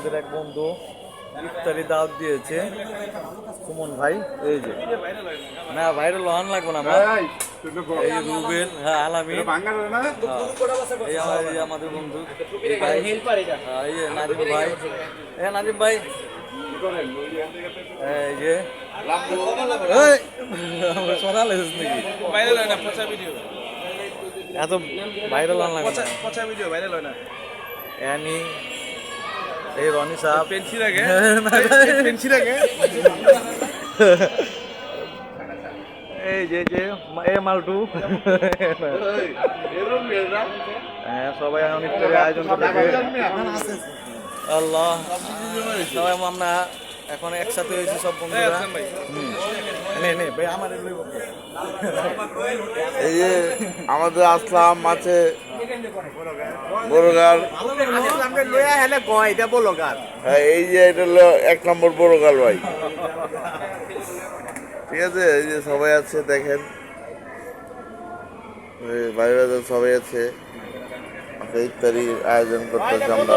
আমাদের এক বন্ধু ইফতারি দাওয়াত দিয়েছে, সুমন ভাই। এই যে না ভাইরাল হন লাগবে না আমার, এই যে রুবেল, হ্যাঁ আলামিন, এই আমাদের বন্ধু এই যে নাজিম ভাই, নাজিম ভাই, এই যে সোনাল নাকি ভাইরাল হয় না, পচা ভিডিও, এত ভাইরাল হন লাগবে পচা ভিডিও ভাইরাল হয় না। এনি, এই রনি সাহেব পেন্সিল আগে, পেন্সিল আগে, এই যে এ মালটু, হ্যাঁ সবাই এখন ইফতারের আয়োজন করতেছে। আল্লাহ, সবাই আমরা এখন একসাথে হয়েছি সব বন্ধুরা। নে ভাই আমার এই যে আমাদের আসলাম মাছে বড়গাল, হ্যাঁ এই যে এটা হলো 1 নম্বর বড়গাল ভাই, ঠিক আছে। এই যে সবাই আছে দেখেন, ভাই বাজার সবাই আছে, ইফতারির আয়োজন করতেছি আমরা।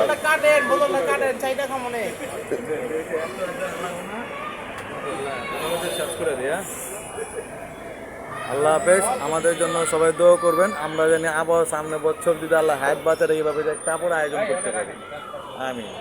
আল্লাহ হাফেজ, আমাদের জন্য সবাই দোয়া করবেন, আমরা জানি আবার সামনে বছর যদি আল্লাহ হায়াত বাঁচারে এইভাবে একটা আয়োজন করতে পারি। আমিন।